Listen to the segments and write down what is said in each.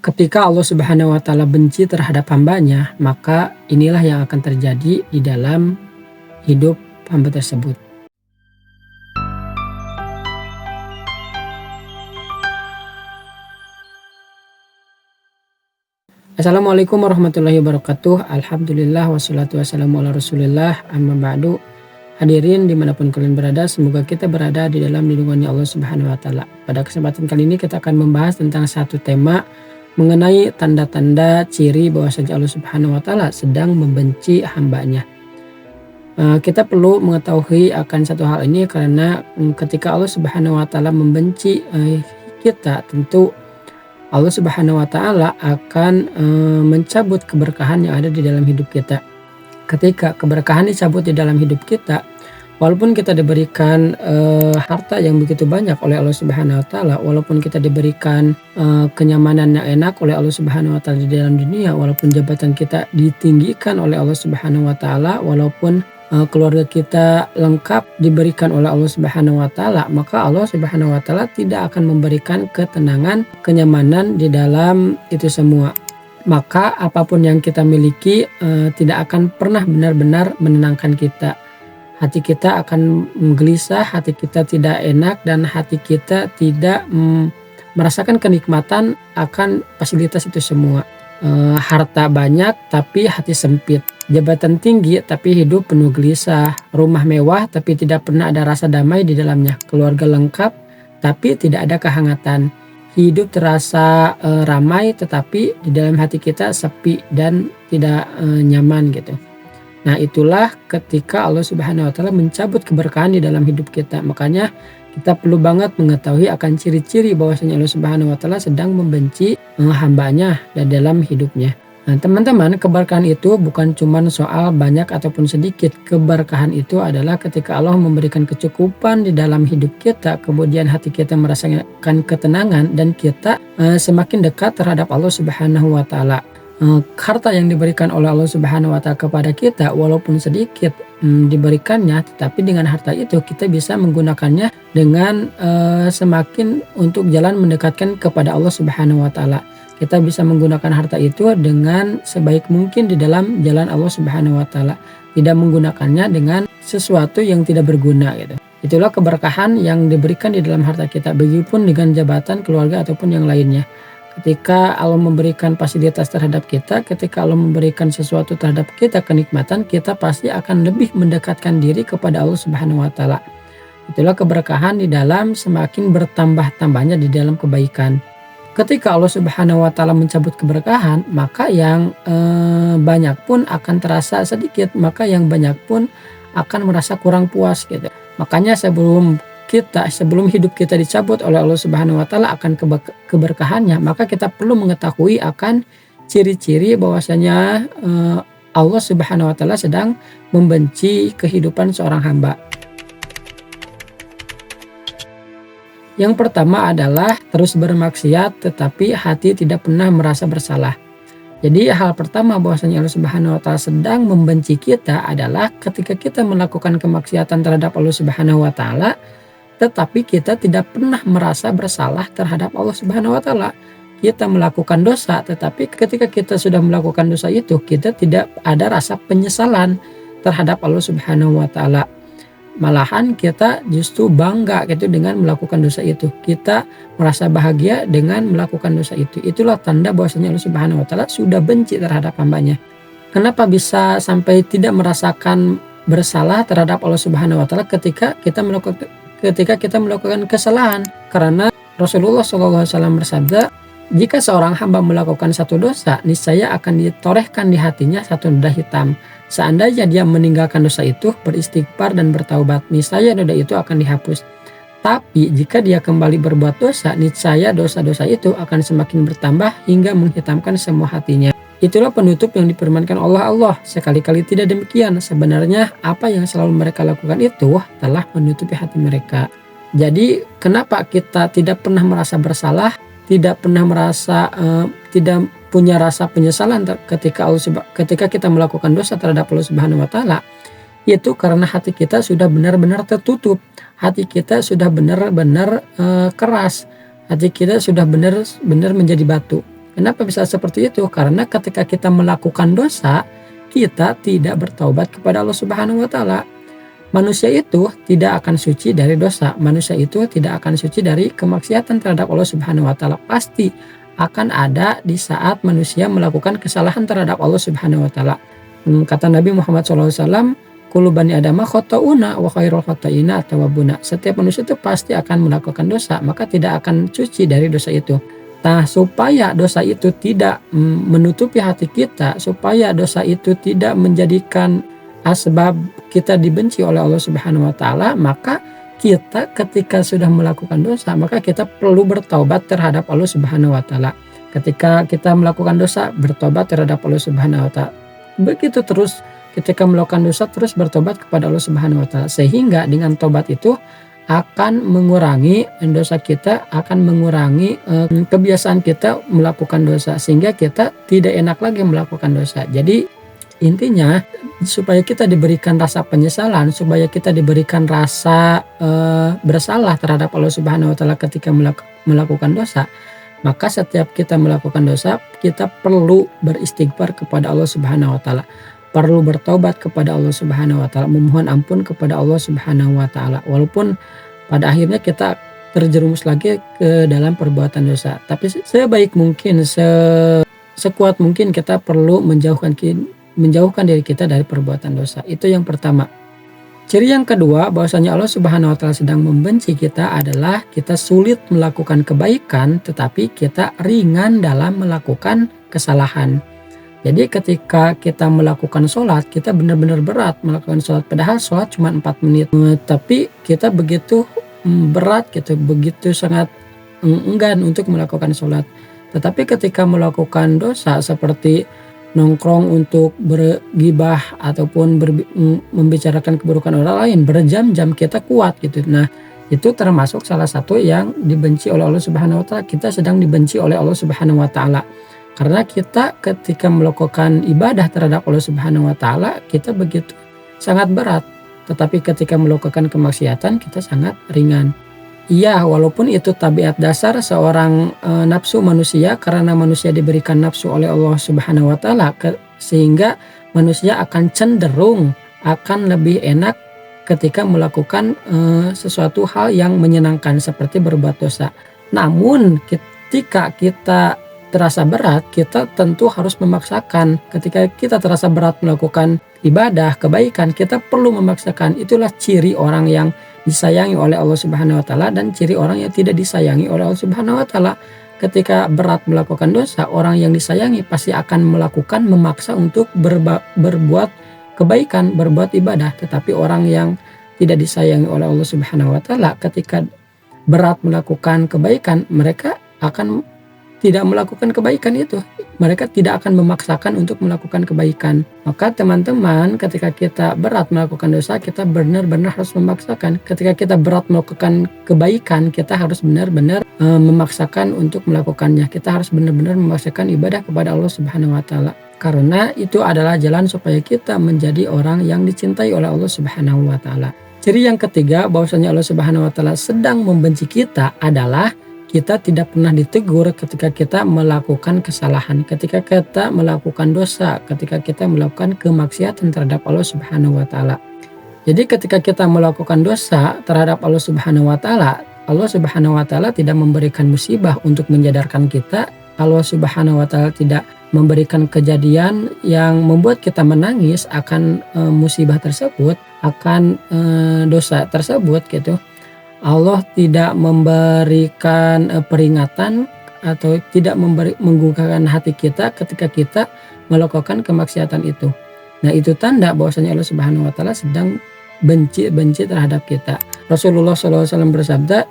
Ketika Allah Subhanahu wa taala benci terhadap hambanya, maka inilah yang akan terjadi di dalam hidup hamba tersebut. Assalamualaikum warahmatullahi wabarakatuh. Alhamdulillah wassalatu wassalamu ala rasulillah, amma ba'du. Hadirin dimanapun kalian berada, semoga kita berada di dalam lindungannya Allah Subhanahu wa taala. Pada kesempatan kali ini kita akan membahas tentang satu tema mengenai tanda-tanda ciri bahwasanya Allah Subhanahu wa taala sedang membenci hambanya. Kita perlu mengetahui akan satu hal ini karena ketika Allah Subhanahu wa taala membenci kita, tentu Allah Subhanahu wa taala akan mencabut keberkahan yang ada di dalam hidup kita. Ketika keberkahan dicabut di dalam hidup kita, walaupun kita diberikan harta yang begitu banyak oleh Allah Subhanahu wa taala, walaupun kita diberikan kenyamanan yang enak oleh Allah Subhanahu wa taala di dalam dunia, walaupun jabatan kita ditinggikan oleh Allah Subhanahu wa taala, walaupun keluarga kita lengkap diberikan oleh Allah Subhanahu wa taala, maka Allah Subhanahu wa taala tidak akan memberikan ketenangan, kenyamanan di dalam itu semua. Maka apapun yang kita miliki tidak akan pernah benar-benar menenangkan kita. Hati kita akan gelisah, hati kita tidak enak, dan hati kita tidak merasakan kenikmatan akan fasilitas itu semua. Harta banyak tapi hati sempit, jabatan tinggi tapi hidup penuh gelisah, rumah mewah tapi tidak pernah ada rasa damai di dalamnya, keluarga lengkap tapi tidak ada kehangatan, hidup terasa ramai tetapi di dalam hati kita sepi dan tidak nyaman gitu. Nah, itulah ketika Allah Subhanahu wa taala mencabut keberkahan di dalam hidup kita. Makanya kita perlu banget mengetahui akan ciri-ciri bahwasanya Allah Subhanahu wa taala sedang membenci hambanya dan dalam hidupnya. Nah, teman-teman, keberkahan itu bukan cuma soal banyak ataupun sedikit. Keberkahan itu adalah ketika Allah memberikan kecukupan di dalam hidup kita, kemudian hati kita merasakan ketenangan dan kita semakin dekat terhadap Allah Subhanahu wa taala. Harta yang diberikan oleh Allah Subhanahu wa taala kepada kita walaupun sedikit diberikannya, tetapi dengan harta itu kita bisa menggunakannya dengan semakin untuk jalan mendekatkan kepada Allah Subhanahu wa taala. Kita bisa menggunakan harta itu dengan sebaik mungkin di dalam jalan Allah Subhanahu wa taala, tidak menggunakannya dengan sesuatu yang tidak berguna gitu. Itulah keberkahan yang diberikan di dalam harta kita, begitupun dengan jabatan, keluarga ataupun yang lainnya. Ketika Allah memberikan fasilitas terhadap kita, ketika Allah memberikan sesuatu terhadap kita, kenikmatan, kita pasti akan lebih mendekatkan diri kepada Allah Subhanahu wa taala. Itulah keberkahan di dalam semakin bertambah-tambahnya di dalam kebaikan. Ketika Allah Subhanahu wa taala mencabut keberkahan, maka yang banyak pun akan terasa sedikit, maka yang banyak pun akan merasa kurang puas gitu. Makanya sebelum hidup kita dicabut oleh Allah Subhanahu wa taala akan keberkahannya, maka kita perlu mengetahui akan ciri-ciri bahwasanya Allah Subhanahu wa taala sedang membenci kehidupan seorang hamba. Yang pertama adalah terus bermaksiat tetapi hati tidak pernah merasa bersalah. Jadi hal pertama bahwasanya Allah Subhanahu wa taala sedang membenci kita adalah ketika kita melakukan kemaksiatan terhadap Allah Subhanahu wa taala, tetapi kita tidak pernah merasa bersalah terhadap Allah Subhanahu wa taala. Kita melakukan dosa, tetapi ketika kita sudah melakukan dosa itu, kita tidak ada rasa penyesalan terhadap Allah Subhanahu wa taala. Malahan kita justru bangga gitu dengan melakukan dosa itu. Kita merasa bahagia dengan melakukan dosa itu. Itulah tanda bahwasanya Allah Subhanahu wa taala sudah benci terhadap hambanya. Kenapa bisa sampai tidak merasakan bersalah terhadap Allah Subhanahu wa taala ketika kita melakukan kesalahan? Karena Rasulullah SAW bersabda, jika seorang hamba melakukan satu dosa, niscaya akan ditorehkan di hatinya satu noda hitam. Seandainya dia meninggalkan dosa itu, beristighfar dan bertaubat, niscaya noda itu akan dihapus. Tapi jika dia kembali berbuat dosa, niscaya dosa-dosa itu akan semakin bertambah hingga menghitamkan semua hatinya. Itulah penutup yang difirmankan Allah. Sekali-kali tidak demikian. Sebenarnya apa yang selalu mereka lakukan itu telah menutupi hati mereka. Jadi kenapa kita tidak pernah merasa bersalah, tidak pernah merasa tidak punya rasa penyesalan ketika kita melakukan dosa terhadap Allah Subhanahu wa taala? Itu karena hati kita sudah benar-benar tertutup, hati kita sudah benar-benar keras, hati kita sudah benar-benar menjadi batu. Kenapa bisa seperti itu? Karena ketika kita melakukan dosa, kita tidak bertaubat kepada Allah Subhanahu wa taala. Manusia itu tidak akan suci dari dosa. Manusia itu tidak akan suci dari kemaksiatan terhadap Allah Subhanahu wa taala. Pasti akan ada di saat manusia melakukan kesalahan terhadap Allah Subhanahu wa taala. Kata Nabi Muhammad SAW, kullu bani adama khata'una wa khairul khata'ina at-tawwabuna. Setiap manusia itu pasti akan melakukan dosa, maka tidak akan suci dari dosa itu. Nah, supaya dosa itu tidak menutupi hati kita, supaya dosa itu tidak menjadikan asbab kita dibenci oleh Allah Subhanahu wa taala, maka kita ketika sudah melakukan dosa, maka kita perlu bertaubat terhadap Allah Subhanahu wa taala. Ketika kita melakukan dosa, bertobat terhadap Allah Subhanahu wa taala. Begitu terus ketika melakukan dosa, terus bertobat kepada Allah Subhanahu wa taala, sehingga dengan tobat itu akan mengurangi dosa kita, akan mengurangi kebiasaan kita melakukan dosa, sehingga kita tidak enak lagi melakukan dosa. Jadi intinya supaya kita diberikan rasa penyesalan, supaya kita diberikan rasa bersalah terhadap Allah Subhanahu wa taala ketika melakukan dosa, maka setiap kita melakukan dosa, kita perlu beristighfar kepada Allah Subhanahu wa taala. Perlu bertobat kepada Allah Subhanahu wa taala, memohon ampun kepada Allah Subhanahu wa taala. Walaupun pada akhirnya kita terjerumus lagi ke dalam perbuatan dosa, tapi sebaik mungkin, sekuat mungkin kita perlu menjauhkan diri kita dari perbuatan dosa. Itu yang pertama. Ciri yang kedua bahwasanya Allah Subhanahu wa taala sedang membenci kita adalah kita sulit melakukan kebaikan, tetapi kita ringan dalam melakukan kesalahan. Jadi ketika kita melakukan sholat, kita benar-benar berat melakukan sholat, padahal sholat cuma 4 menit, tapi kita begitu berat gitu, begitu sangat enggan untuk melakukan sholat. Tetapi ketika melakukan dosa seperti nongkrong untuk bergibah ataupun membicarakan keburukan orang lain, berjam-jam kita kuat gitu. Nah, itu termasuk salah satu yang dibenci oleh Allah Subhanahu wa taala. Kita sedang dibenci oleh Allah Subhanahu wa taala. Karena kita ketika melakukan ibadah terhadap Allah Subhanahu wa taala, kita begitu sangat berat. Tetapi ketika melakukan kemaksiatan, kita sangat ringan. Iya, walaupun itu tabiat dasar seorang nafsu manusia, karena manusia diberikan nafsu oleh Allah Subhanahu wa taala, sehingga manusia akan cenderung akan lebih enak ketika melakukan sesuatu hal yang menyenangkan seperti berbuat dosa. Namun ketika kita terasa berat, kita tentu harus memaksakan. Ketika kita terasa berat melakukan ibadah, kebaikan, kita perlu memaksakan. Itulah ciri orang yang disayangi oleh Allah Subhanahu wa taala dan ciri orang yang tidak disayangi oleh Allah Subhanahu wa taala. Ketika berat melakukan dosa, orang yang disayangi pasti akan melakukan, memaksa untuk berbuat kebaikan, berbuat ibadah. Tetapi orang yang tidak disayangi oleh Allah Subhanahu wa taala, ketika berat melakukan kebaikan, mereka akan tidak melakukan kebaikan itu. Mereka tidak akan memaksakan untuk melakukan kebaikan. Maka teman-teman, ketika kita berat melakukan dosa, kita benar-benar harus memaksakan. Ketika kita berat melakukan kebaikan, kita harus benar-benar memaksakan untuk melakukannya. Kita harus benar-benar memaksakan ibadah kepada Allah Subhanahu wa taala. Karena itu adalah jalan supaya kita menjadi orang yang dicintai oleh Allah Subhanahu wa taala. Ciri yang ketiga bahwasanya Allah Subhanahu wa taala sedang membenci kita adalah kita tidak pernah ditegur ketika kita melakukan kesalahan, ketika kita melakukan dosa, ketika kita melakukan kemaksiatan terhadap Allah Subhanahu wa taala. Jadi ketika kita melakukan dosa terhadap Allah Subhanahu wa taala, Allah Subhanahu wa taala tidak memberikan musibah untuk menyadarkan kita. Allah Subhanahu wa taala tidak memberikan kejadian yang membuat kita menangis akan musibah tersebut, akan dosa tersebut gitu. Allah tidak memberikan peringatan atau tidak menggugahkan hati kita ketika kita melakukan kemaksiatan itu. Nah, itu tanda bahwasanya Allah Subhanahu wa taala sedang benci terhadap kita. Rasulullah SAW bersabda,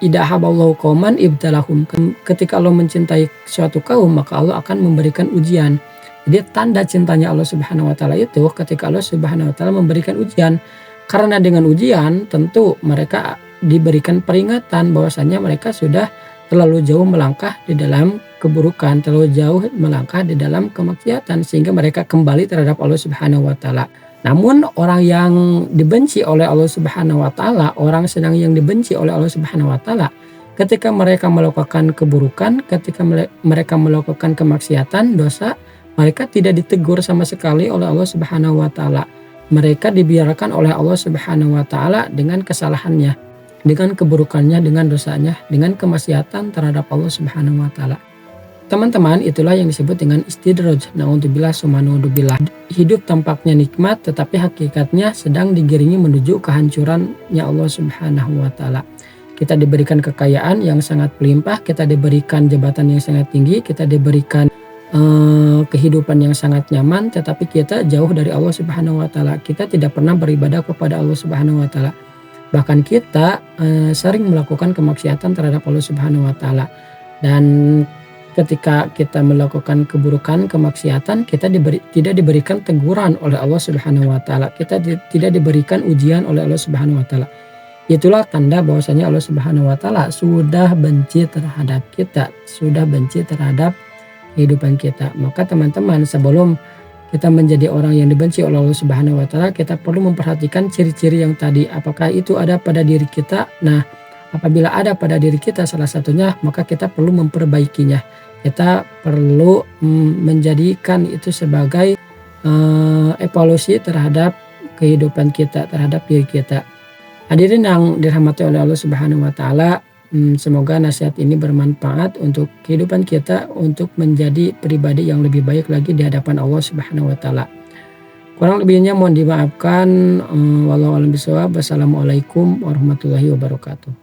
"Idza haballahu qauman ibtalahum." Ketika Allah mencintai suatu kaum, maka Allah akan memberikan ujian. Jadi tanda cintanya Allah Subhanahu wa taala itu ketika Allah Subhanahu wa taala memberikan ujian. Karena dengan ujian tentu mereka diberikan peringatan bahwasanya mereka sudah terlalu jauh melangkah di dalam keburukan, terlalu jauh melangkah di dalam kemaksiatan, sehingga mereka kembali terhadap Allah Subhanahu wa taala. Namun orang yang dibenci oleh Allah Subhanahu wa taala, orang sedang yang dibenci oleh Allah Subhanahu wa taala, Ketika mereka melakukan keburukan, ketika mereka melakukan kemaksiatan, dosa, mereka tidak ditegur sama sekali oleh Allah Subhanahu wa taala. Mereka dibiarkan oleh Allah Subhanahu wa taala dengan kesalahannya, dengan keburukannya, dengan dosanya, dengan kemaksiatan terhadap Allah Subhanahu wa taala. Teman-teman, itulah yang disebut dengan istidraj. Na'udzubillah summa na'udzubillah. Hidup tampaknya nikmat, tetapi hakikatnya sedang digiringi menuju kehancurannya Allah Subhanahu wa taala. Kita diberikan kekayaan yang sangat melimpah, kita diberikan jabatan yang sangat tinggi, kita diberikan kehidupan yang sangat nyaman, tetapi kita jauh dari Allah Subhanahu wa taala. Kita tidak pernah beribadah kepada Allah Subhanahu wa taala. Bahkan kita sering melakukan kemaksiatan terhadap Allah Subhanahu wa taala. Dan ketika kita melakukan keburukan, kemaksiatan, kita tidak diberikan teguran oleh Allah Subhanahu wa taala. Kita tidak diberikan ujian oleh Allah Subhanahu wa taala. Itulah tanda bahwasanya Allah Subhanahu wa taala sudah benci terhadap kita, sudah benci terhadap kehidupan kita. Maka teman-teman, sebelum kita menjadi orang yang dibenci oleh Allah Subhanahu wa taala, kita perlu memperhatikan ciri-ciri yang tadi. Apakah itu ada pada diri kita? Nah, apabila ada pada diri kita salah satunya, maka kita perlu memperbaikinya. Kita perlu menjadikan itu sebagai evaluasi terhadap kehidupan kita, terhadap diri kita. Hadirin yang dirahmati oleh Allah Subhanahu wa taala, semoga nasihat ini bermanfaat untuk kehidupan kita, untuk menjadi pribadi yang lebih baik lagi di hadapan Allah Subhanahu wa taala. Kurang lebihnya mohon dimaafkan. Wallahu a'lam bishawab. Wassalamualaikum warahmatullahi wabarakatuh.